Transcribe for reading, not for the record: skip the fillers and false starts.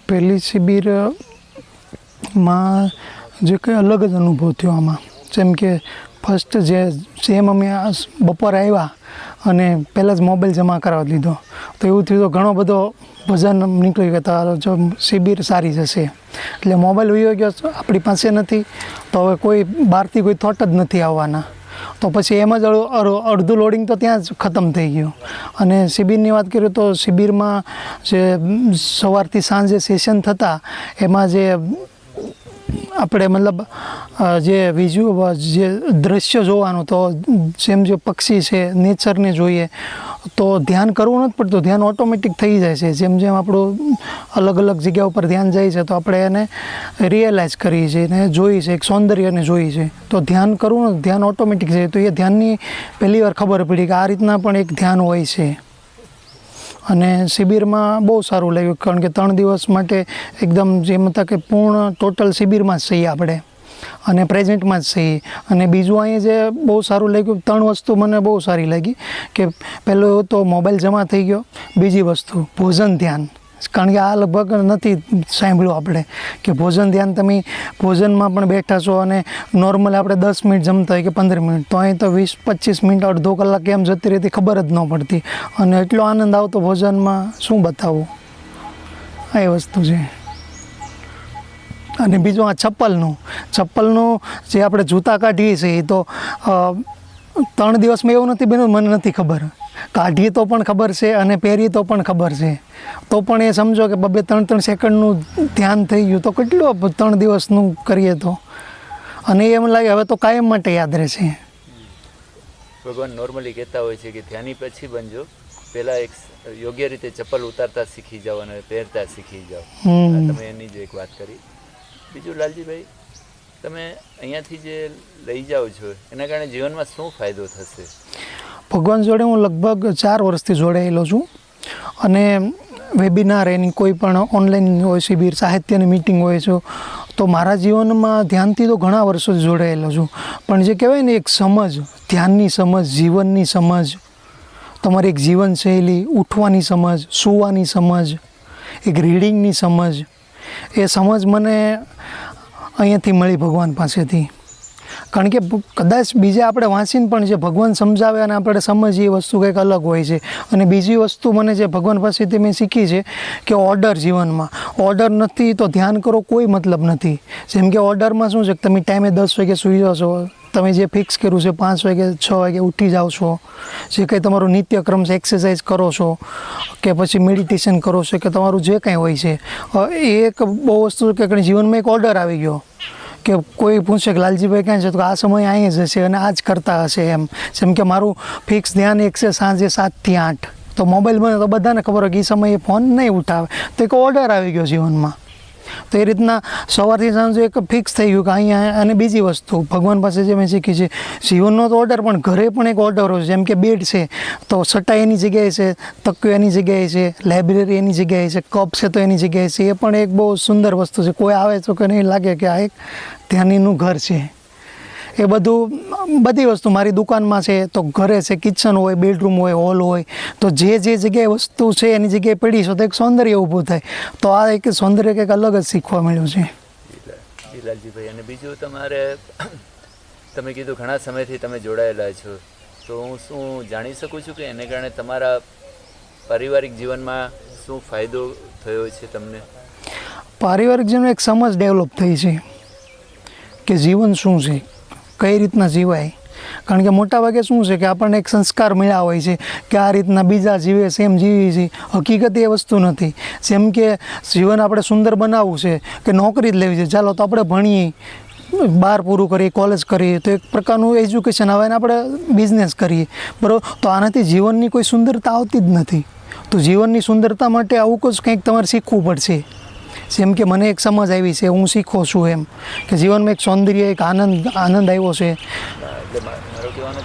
પહેલી શિબિરમાં જે કંઈ અલગ જ અનુભવ થયો આમાં, જેમ કે ફર્સ્ટ જેમ અમે બપોરે આવ્યા અને પહેલાં જ મોબાઈલ જમા કરાવી લીધો, તો એવું થયું તો ઘણો બધો વજન નીકળી ગયો, જો શિબિર સારી જશે એટલે મોબાઈલ વયો ગયો આપણી પાસે નથી, તો હવે કોઈ બહારથી કોઈ થોટ જ નથી આવવાના, તો પછી એમ જ અડધું લોડિંગ તો ત્યાં જ ખતમ થઈ ગયું. અને શિબિરની વાત કરીએ તો શિબિરમાં જે સવારથી સાંજે સેશન થતા એમાં જે આપણે મતલબ જે જે દૃશ્ય જોવાનું, તો જેમ જે પક્ષી છે નેચરને જોઈએ તો ધ્યાન કરવું નથી પડતું, ધ્યાન ઓટોમેટિક થઈ જાય છે. જેમ જેમ આપણું અલગ અલગ જગ્યા ઉપર ધ્યાન જાય છે તો આપણે એને રિયલાઇઝ કરીએ છીએ અને જોઈએ છીએ, એક સૌંદર્યને જોઈએ છીએ, તો ધ્યાન કરવું નથી, ધ્યાન ઓટોમેટિક છે. તો એ ધ્યાનની પહેલી વાર ખબર પડી કે આ રીતના પણ એક ધ્યાન હોય છે. અને શિબિરમાં બહુ સારું લાગ્યું, કારણ કે 3 દિવસ માટે એકદમ જેમ હતા કે પૂર્ણ ટોટલ શિબિરમાં જ છીએ આપણે અને પ્રેઝન્ટમાં જ છીએ. અને બીજું અહીં જે બહુ સારું લાગ્યું, 3 વસ્તુ મને બહુ સારી લાગી કે પહેલું તો મોબાઈલ જમા થઈ ગયો, બીજી વસ્તુ ભોજન ધ્યાન, કારણ કે આ લગભગ નથી સાંભળ્યું આપણે કે ભોજન ધ્યાન, તમે ભોજનમાં પણ બેઠા છો અને નોર્મલ આપણે 10 મિનિટ જમતા હોય કે 15 મિનિટ, તો અહીં તો 20-25 મિનિટ અડધો કલાક કેમ જતી રહેતી ખબર જ ન પડતી, અને એટલો આનંદ આવતો ભોજનમાં શું બતાવું, આ એ વસ્તુ છે. અને બીજું આ ચપ્પલનું જે આપણે જૂતા કાઢીએ છીએ, તો 3 દિવસમાં એવું નથી બન્યું, મને નથી ખબર, કાઢીએ તો પણ ખબર છે અને પહેરીએ તો પણ ખબર છે, તો પણ એ સમજો કે 2-3 સેકન્ડનું ધ્યાન થઈ ગયું, તો કેટલું 3 દિવસનું કરીએ તો, અને એમ લાગે હવે તો કાયમ માટે યાદ રહેશે. ભગવાન નોર્મલી કહેતા હોય છે કે ધ્યાની પછી બનજો, પહેલાં એક યોગ્ય રીતે ચપ્પલ ઉતારતા શીખી જાઓ અને પહેરતા શીખી જાઓ. તમે એની જ એક વાત કરી. બીજું લાલજીભાઈ, તમે અહીંયાથી જે લઈ જાઓ છો એના કારણે જીવનમાં શું ફાયદો થશે? ભગવાન જોડે હું લગભગ 4 વર્ષથી જોડાયેલો છું, અને વેબિનાર એની કોઈ પણ ઓનલાઈન હોય શિબિર, સાહિત્યની મિટિંગ હોય છે, તો મારા જીવનમાં ધ્યાનથી તો ઘણા વર્ષોથી જોડાયેલો છું. પણ જે કહેવાય ને એક સમજ, ધ્યાનની સમજ, જીવનની સમજ, તમારી એક જીવનશૈલી, ઉઠવાની સમજ, સૂવાની સમજ, એક રીડિંગની સમજ, એ સમજ મને અહીંયાથી મળી ભગવાન પાસેથી. કારણ કે કદાચ બીજે આપણે વાંચીને પણ જે ભગવાન સમજાવે અને આપણે સમજીએ એ વસ્તુ કંઈક અલગ હોય છે. અને બીજી વસ્તુ મને જે ભગવાન પાસેથી મેં શીખી છે કે ઓર્ડર, જીવનમાં ઓર્ડર નથી તો ધ્યાન કરો કોઈ મતલબ નથી. જેમ કે ઓર્ડરમાં શું છે કે તમે ટાઈમે 10 વાગે સૂઈ જાઓ છો, તમે જે ફિક્સ કર્યું છે 5 વાગે 6 વાગે ઉઠી જાઓ છો, જે કંઈ તમારું નિત્યક્રમ છે, એક્સરસાઇઝ કરો છો કે પછી મેડિટેશન કરો છો કે તમારું જે કંઈ હોય છે, એ એક બહુ વસ્તુ કે જીવનમાં એક ઓર્ડર આવી ગયો કે કોઈ પૂછે કે લાલજીભાઈ ક્યાં છે, તો આ સમય અહીં જ હશે અને આ જ કરતા હશે એમ. જેમ કે મારું ફિક્સ ધ્યાન એક છે સાંજે 7 થી 8, તો મોબાઈલ બને તો બધાને ખબર હોય કે એ સમયે ફોન નહીં ઉઠાવે, તો એક ઓર્ડર આવી ગયો જીવનમાં. તો એ રીતના સવારથી સાંજે એક ફિક્સ થઈ ગયું કે અહીંયા. અને બીજી વસ્તુ ભગવાન પાસે જે મેં શીખી છે, જીવનનો તો ઓર્ડર પણ ઘરે પણ એક ઓર્ડર હોય છે. જેમ કે બેડ છે તો ચટાઈ એની જગ્યાએ છે, તકિયો એની જગ્યાએ છે, લાઇબ્રેરી એની જગ્યાએ છે, કપ છે તો એની જગ્યાએ છે. એ પણ એક બહુ સુંદર વસ્તુ છે. કોઈ આવે તો કે નહીં લાગે કે આ એક ધ્યાનીનું ઘર છે. એ બધી વસ્તુ મારી દુકાનમાં છે, તો ઘરે છે, કિચન હોય, બેડરૂમ હોય, હોલ હોય, તો જે જગ્યાએ વસ્તુ છે એની જગ્યાએ પડી છે તો એક સૌંદર્ય ઊભું થાય. તો આ એક સૌંદર્ય કંઈક અલગ જ શીખવા મળ્યું છે. લાલજીભાઈ, અને બીજું તમે કીધું ઘણા સમયથી તમે જોડાયેલા છો, તો હું શું જાણી શકું છું કે એને કારણે તમારા પારિવારિક જીવનમાં શું ફાયદો થયો છે તમને? પારિવારિક જીવન એક સમજ ડેવલપ થઈ છે કે જીવન શું છે, કઈ રીતના જીવાય. કારણ કે મોટાભાગે શું છે કે આપણને એક સંસ્કાર મળ્યા હોય છે કે આ રીતના બીજા જીવે છે એમ જીવી છે. હકીકત એ વસ્તુ નથી. જેમ કે જીવન આપણે સુંદર બનાવવું છે કે નોકરી જ લેવી છે, ચાલો તો આપણે ભણીએ, 12 પૂરું કરીએ, કોલેજ કરીએ, તો એક પ્રકારનું એજ્યુકેશન આવે ને આપણે બિઝનેસ કરીએ, બરાબર. તો આનાથી જીવનની કોઈ સુંદરતા આવતી જ નથી. તો જીવનની સુંદરતા માટે આવું કંઈક તમારે શીખવું પડશે. જેમ કે મને એક સમજ આવી છે, હું શીખો છું એમ, કે જીવનમાં એક સૌંદર્ય, એક આનંદ આવ્યો છે. એટલે મારો કહેવાનો